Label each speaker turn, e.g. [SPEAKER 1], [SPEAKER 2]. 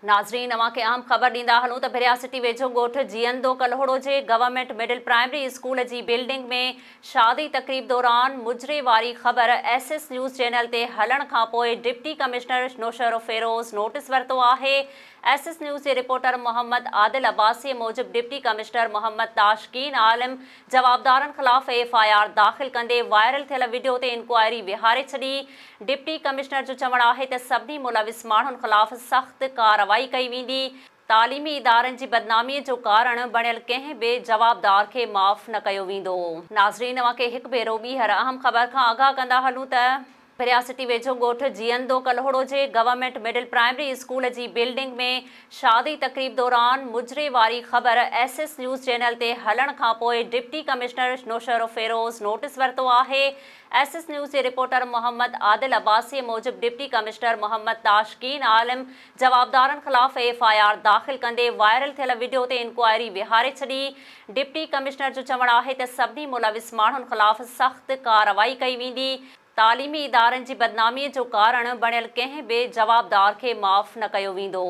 [SPEAKER 1] नाज़रीन अवां खे अहम ख़बर ॾींदा हलूं त भिरिया सिटी वेझो ॻोठु जीअंदो कलहोड़ो जे गवर्नमेंट मिडिल प्राइमरी स्कूल जी बिल्डिंग में शादी तक़रीब दौरान मुजरे वारी ख़बर एसएस न्यूज़ चैनल ते हलण खां पोइ डिप्टी कमिश्नर नौशर फेरोज़ नोटिस वरितो आहे। एसएस न्यूज़ जे रिपोर्टर मोहम्मद आदिल अब्बासी मूजिब डिप्टी कमिश्नर मोहम्मद ताशकीन आलिम जवाबदारनि ख़िलाफ़ एफआईआर दाख़िल कंदे वायरल थियल वीडियो ते इंक्वायरी विहारे छॾी। डिप्टी कमिश्नर जो चवणु आहे त सभिनी मुलविस माण्हुनि ख़िलाफ़ सख़्त कार्रवाई कई वेंदी। तालीमी इदारनि जी बदनामीअ जो कारण बणियल कंहिं बि जवाबदार खे माफ़ न कयो वेंदो। नाज़रीन अवां खे हिकु भेरो ॿीहर अहम ख़बर खां आगाह कंदा हलूं त भिरिया सिटी वेझो ॻोठु जीअंदो कलहोड़ो जे गवर्नमेंट मिडिल प्राइमरी स्कूल जी बिल्डिंग में शादी तक़रीब दौरान मुजरे वारी ख़बर एसएस न्यूज़ चैनल ते हलण खां पोइ डिप्टी कमिश्नर नौशर फेरोज़ नोटिस वरितो आहे। एसएस न्यूज़ जे रिपोर्टर मोहम्मद आदिल अब्बासी मूजिब डिप्टी कमिश्नर मोहम्मद ताशकीन आलिम जवाबदारनि ख़िलाफ़ एफआईआर दाख़िल कंदे वायरल थियल वीडियो ते इंक्वायरी विहारे छॾी। डिप्टी कमिश्नर जो चवणु आहे त सभिनी मुलविस माण्हुनि ख़िलाफ़ सख़्त कार्रवाई कई वेंदी। तालीमी इदारनि जी बदनामीअ जो कारण बणियल कंहिं बि जवाबदार खे माफ़ न कयो वेंदो।